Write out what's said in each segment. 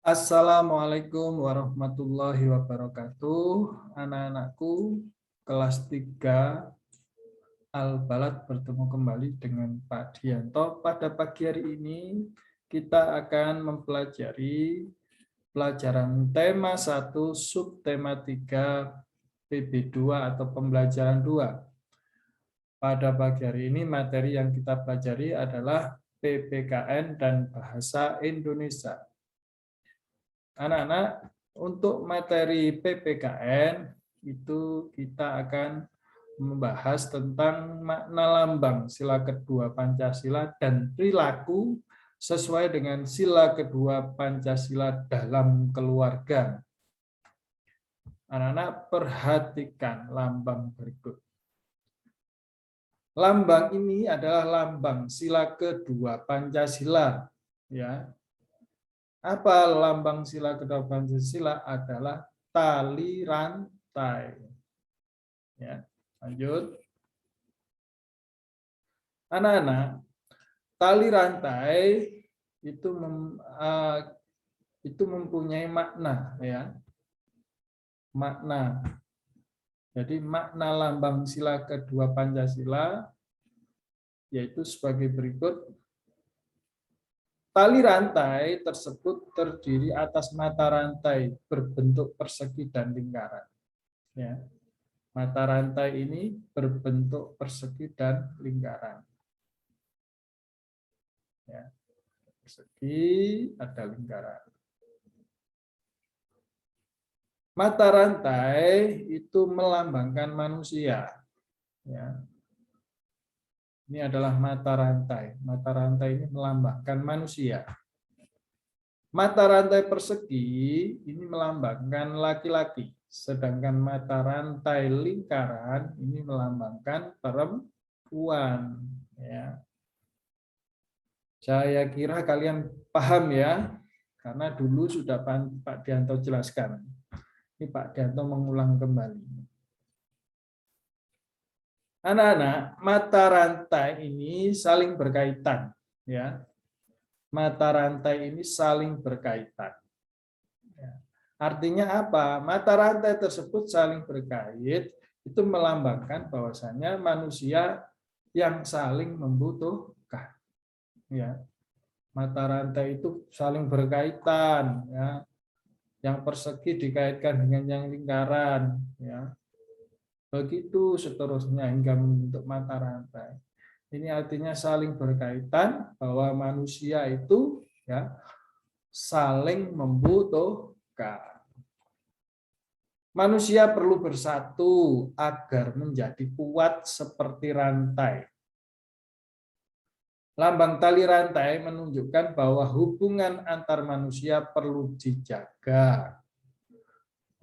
Assalamualaikum warahmatullahi wabarakatuh. Anak-anakku kelas 3 Al-Balad bertemu kembali dengan Pak Dianto. Pada pagi hari ini kita akan mempelajari pelajaran tema 1 subtema 3 PB2 atau pembelajaran 2. Pada pagi hari ini materi yang kita pelajari adalah PPKN dan Bahasa Indonesia. Anak-anak, untuk materi PPKN itu kita akan membahas tentang makna lambang sila kedua Pancasila dan perilaku sesuai dengan sila kedua Pancasila dalam keluarga. Anak-anak, perhatikan lambang berikut. Lambang ini adalah lambang sila kedua Pancasila, ya. Apa lambang sila kedua Pancasila? Adalah tali rantai. Ya, lanjut. Anak-anak, tali rantai itu mempunyai makna, ya. Makna. Jadi makna lambang sila kedua Pancasila yaitu sebagai berikut. Tali rantai tersebut terdiri atas mata rantai berbentuk persegi dan lingkaran. Ya. Mata rantai ini berbentuk persegi dan lingkaran. Ya. Persegi, ada lingkaran. Mata rantai itu melambangkan manusia. Ya. Ini adalah mata rantai. Mata rantai ini melambangkan manusia. Mata rantai persegi ini melambangkan laki-laki, sedangkan mata rantai lingkaran ini melambangkan perempuan. Ya. Saya kira kalian paham ya, karena dulu sudah Pak Dianto jelaskan. Ini Pak Dianto mengulang kembali. Anak-anak, mata rantai ini saling berkaitan, ya. Mata rantai ini saling berkaitan. Artinya apa? Mata rantai tersebut saling berkait, itu melambangkan bahwasanya manusia yang saling membutuhkan. Ya. Mata rantai itu saling berkaitan, ya. Yang persegi dikaitkan dengan yang lingkaran, ya. Begitu seterusnya hingga membentuk mata rantai. Ini artinya saling berkaitan bahwa manusia itu, ya, saling membutuhkan. Manusia perlu bersatu agar menjadi kuat seperti rantai. Lambang tali rantai menunjukkan bahwa hubungan antar manusia perlu dijaga.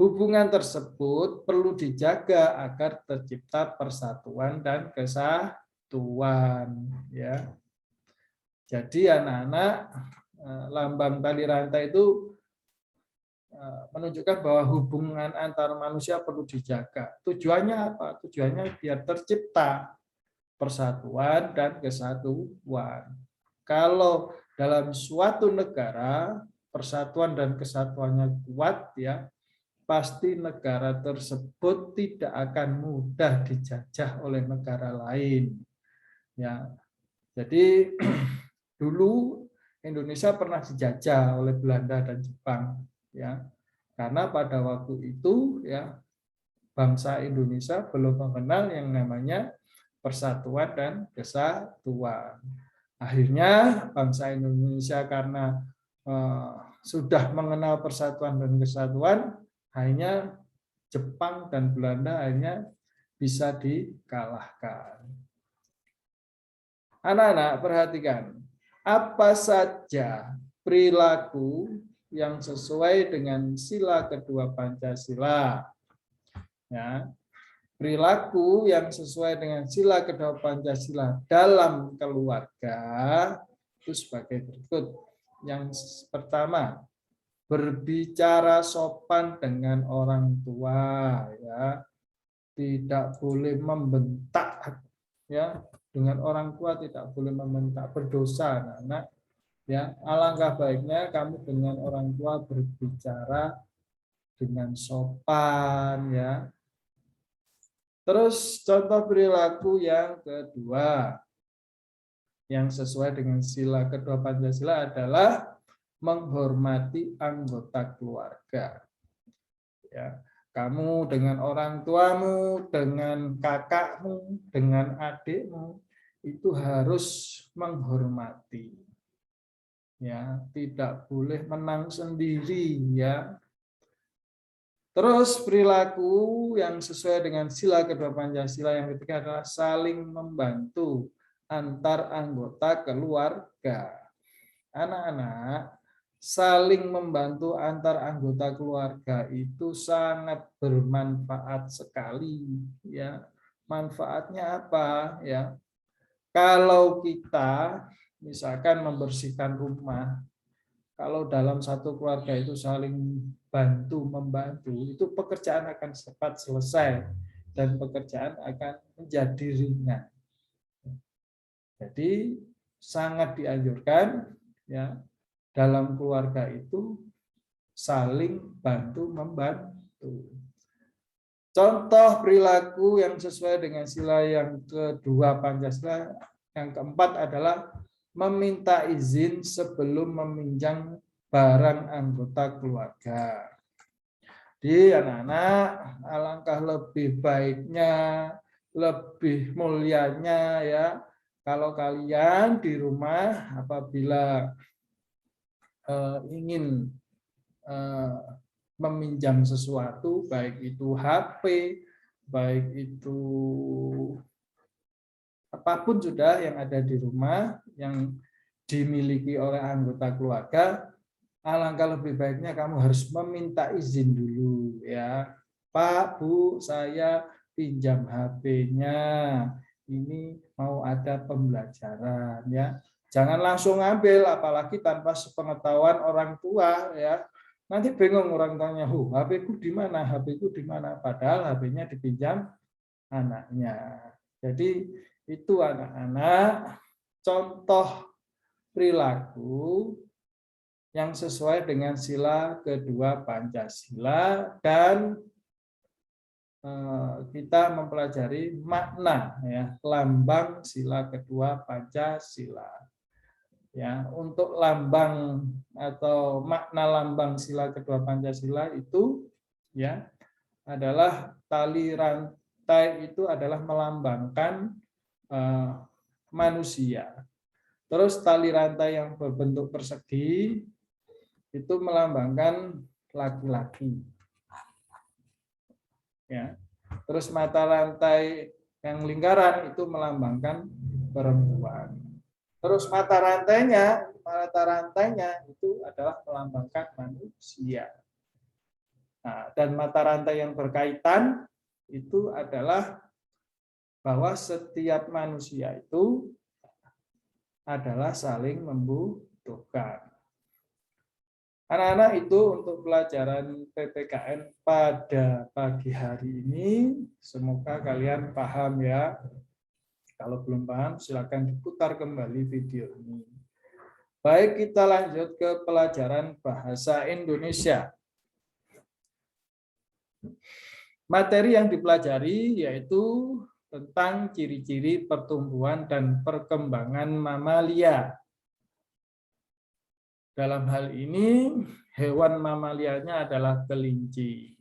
Hubungan tersebut perlu dijaga agar tercipta persatuan dan kesatuan. Ya. Jadi anak-anak, lambang tali rantai itu menunjukkan bahwa hubungan antar manusia perlu dijaga. Tujuannya apa? Tujuannya biar tercipta persatuan dan kesatuan. Kalau dalam suatu negara persatuan dan kesatuannya kuat, ya, pasti negara tersebut tidak akan mudah dijajah oleh negara lain. Ya, jadi dulu Indonesia pernah dijajah oleh Belanda dan Jepang, ya, karena pada waktu itu, ya, bangsa Indonesia belum mengenal yang namanya persatuan dan kesatuan. Akhirnya bangsa Indonesia karena sudah mengenal persatuan dan kesatuan, akhirnya Jepang dan Belanda akhirnya bisa dikalahkan. Anak-anak, perhatikan, apa saja perilaku yang sesuai dengan sila kedua Pancasila. Ya. Perilaku yang sesuai dengan sila kedua Pancasila dalam keluarga itu sebagai berikut. Yang pertama, berbicara sopan dengan orang tua, ya. Tidak boleh membentak, ya. Dengan orang tua tidak boleh membentak, berdosa anak-anak Ya, alangkah baiknya kamu dengan orang tua berbicara dengan sopan ya. Terus contoh perilaku yang kedua yang sesuai dengan sila kedua Pancasila adalah menghormati anggota keluarga. Ya, kamu dengan orang tuamu, dengan kakakmu, dengan adikmu itu harus menghormati. Ya, tidak boleh menang sendiri ya. Terus perilaku yang sesuai dengan sila kedua Pancasila yang ketiga adalah saling membantu antar anggota keluarga. Anak-anak, saling membantu antar anggota keluarga itu sangat bermanfaat sekali ya. Manfaatnya apa ya? Kalau kita misalkan membersihkan rumah, kalau dalam satu keluarga itu saling bantu membantu, itu pekerjaan akan cepat selesai dan pekerjaan akan menjadi ringan. Jadi sangat dianjurkan ya dalam keluarga itu saling bantu membantu. Contoh perilaku yang sesuai dengan sila yang kedua Pancasila yang keempat adalah meminta izin sebelum meminjam barang anggota keluarga. Jadi anak-anak, alangkah lebih baiknya, lebih mulianya ya, kalau kalian di rumah apabila ingin meminjam sesuatu, baik itu HP, baik itu apapun sudah yang ada di rumah, yang dimiliki oleh anggota keluarga, alangkah lebih baiknya kamu harus meminta izin dulu ya. Pak, Bu, saya pinjam HP-nya. Ini mau ada pembelajaran ya. Jangan langsung ambil apalagi tanpa sepengetahuan orang tua ya. Nanti bingung orang tanya, HP-ku di mana? HP-ku di mana? Padahal HP-nya dipinjam anaknya. Jadi itu anak-anak contoh perilaku yang sesuai dengan sila kedua Pancasila dan kita mempelajari makna ya lambang sila kedua Pancasila. Ya, untuk lambang atau makna lambang sila kedua Pancasila itu ya adalah tali rantai itu adalah melambangkan manusia. Terus tali rantai yang berbentuk persegi itu melambangkan laki-laki. Ya. Terus mata rantai yang lingkaran itu melambangkan perempuan. Terus mata rantainya itu adalah melambangkan manusia. Nah, dan mata rantai yang berkaitan itu adalah bahwa setiap manusia itu adalah saling membutuhkan. Anak-anak itu untuk pelajaran PPKN pada pagi hari ini, semoga kalian paham ya. Kalau belum paham, silakan diputar kembali video ini. Baik, kita lanjut ke pelajaran bahasa Indonesia. Materi yang dipelajari yaitu tentang ciri-ciri pertumbuhan dan perkembangan mamalia. Dalam hal ini, hewan mamalianya adalah kelinci.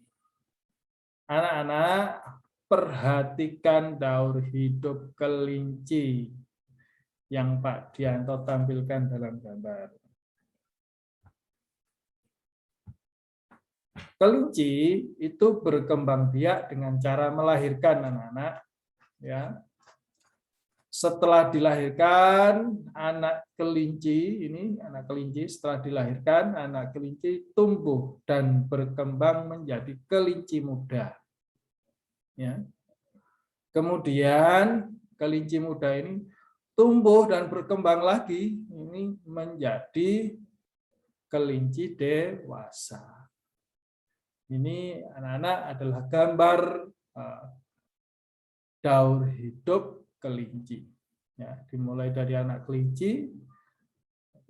Anak-anak, perhatikan daur hidup kelinci yang Pak Dianto tampilkan dalam gambar. Kelinci itu berkembang biak dengan cara melahirkan anak-anak. Ya. Setelah dilahirkan, anak kelinci setelah dilahirkan, anak kelinci tumbuh dan berkembang menjadi kelinci muda. Ya. Kemudian kelinci muda ini tumbuh dan berkembang lagi, ini menjadi kelinci dewasa. Ini anak-anak adalah gambar daur hidup kelinci. Ya, dimulai dari anak kelinci,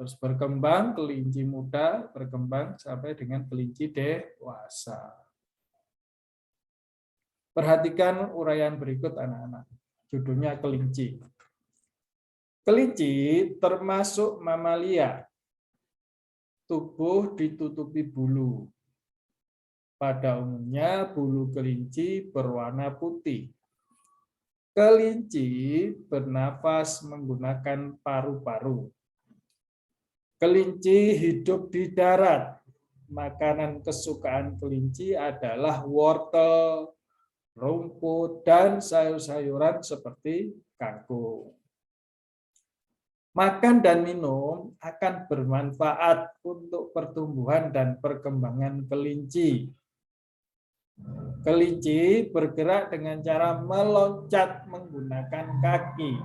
Terus berkembang, kelinci muda berkembang sampai dengan kelinci dewasa. Perhatikan uraian berikut anak-anak. Judulnya kelinci. Kelinci termasuk mamalia. Tubuh ditutupi bulu. Pada umumnya bulu kelinci berwarna putih. Kelinci bernafas menggunakan paru-paru. Kelinci hidup di darat. Makanan kesukaan kelinci adalah wortel, rumput, dan sayur-sayuran seperti kangkung. Makan dan minum akan bermanfaat untuk pertumbuhan dan perkembangan kelinci. Kelinci bergerak dengan cara meloncat menggunakan kaki.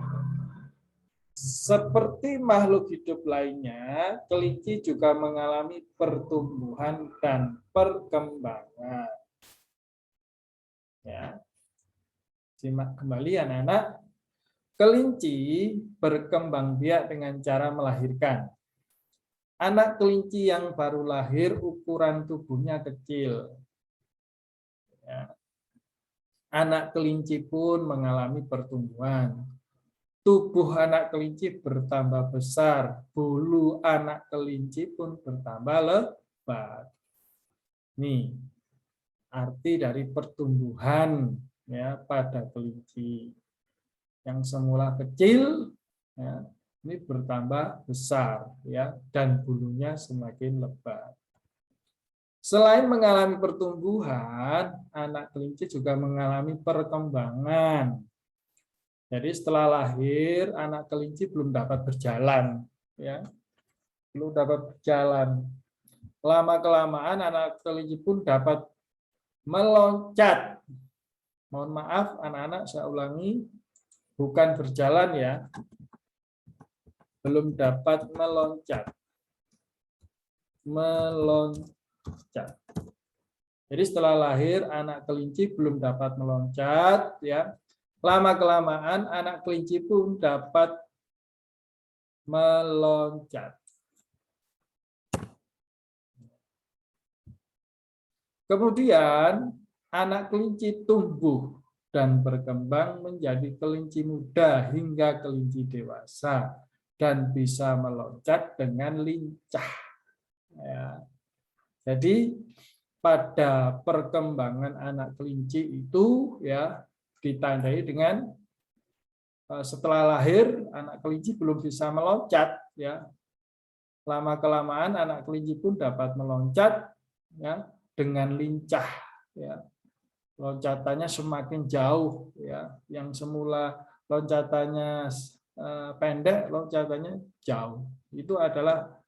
Seperti makhluk hidup lainnya, kelinci juga mengalami pertumbuhan dan perkembangan. Ya. Simak kembali anak-anak. Kelinci berkembang biak dengan cara melahirkan. Anak kelinci yang baru lahir ukuran tubuhnya kecil. Ya. Anak kelinci pun mengalami pertumbuhan. Tubuh anak kelinci bertambah besar. Bulu anak kelinci pun bertambah lebat. Nih, arti dari pertumbuhan ya pada kelinci. Yang semula kecil ya, ini bertambah besar ya, dan bulunya semakin lebat. Selain mengalami pertumbuhan, anak kelinci juga mengalami perkembangan. Jadi setelah lahir anak kelinci belum dapat berjalan ya. Belum dapat berjalan. Lama kelamaan anak kelinci pun dapat meloncat. Mohon maaf anak-anak, saya ulangi. Bukan berjalan ya, belum dapat meloncat. Meloncat. Jadi setelah lahir anak kelinci belum dapat meloncat ya. Lama kelamaan anak kelinci pun dapat meloncat. Kemudian anak kelinci tumbuh dan berkembang menjadi kelinci muda hingga kelinci dewasa dan bisa meloncat dengan lincah. Ya. Jadi pada perkembangan anak kelinci itu ya ditandai dengan setelah lahir anak kelinci belum bisa meloncat ya. Lama kelamaan anak kelinci pun dapat meloncat ya dengan lincah ya. Loncatannya semakin jauh ya, yang semula loncatannya pendek, loncatannya jauh. Itu adalah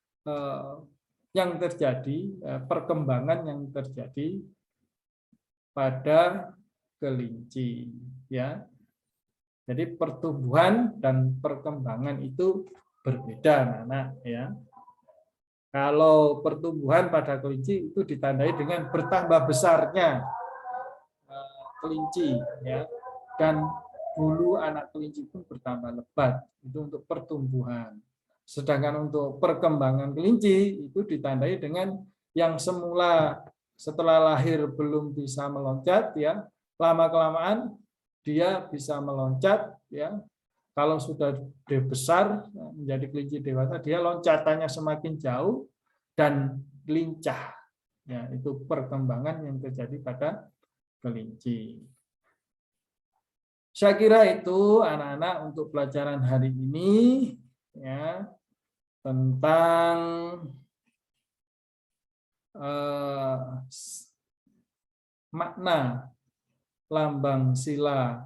yang terjadi, perkembangan yang terjadi pada kelinci ya. Jadi pertumbuhan dan perkembangan itu berbeda anak ya. Kalau pertumbuhan pada kelinci itu ditandai dengan bertambah besarnya kelinci ya, dan bulu anak kelinci pun bertambah lebat. Itu untuk pertumbuhan. Sedangkan untuk perkembangan kelinci itu ditandai dengan yang semula setelah lahir belum bisa meloncat ya, lama kelamaan dia bisa meloncat ya. Kalau sudah besar menjadi kelinci dewasa, dia loncatannya semakin jauh dan lincah. Ya, itu perkembangan yang terjadi pada kelinci. Saya kira itu anak-anak untuk pelajaran hari ini ya tentang makna lambang sila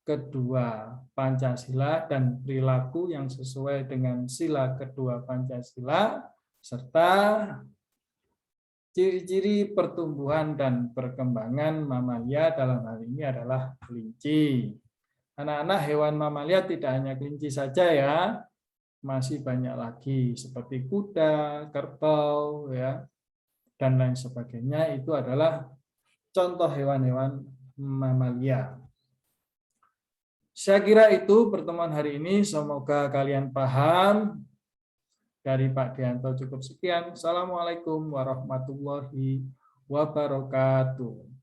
kedua Pancasila dan perilaku yang sesuai dengan sila kedua Pancasila serta ciri-ciri pertumbuhan dan perkembangan mamalia dalam hal ini adalah kelinci. Anak-anak, hewan mamalia tidak hanya kelinci saja ya, masih banyak lagi seperti kuda, kerbau ya, dan lain sebagainya. Itu adalah contoh hewan-hewan mamalia. Saya kira itu pertemuan hari ini, semoga kalian paham Dari Pak Dianto cukup sekian. Assalamualaikum warahmatullahi wabarakatuh.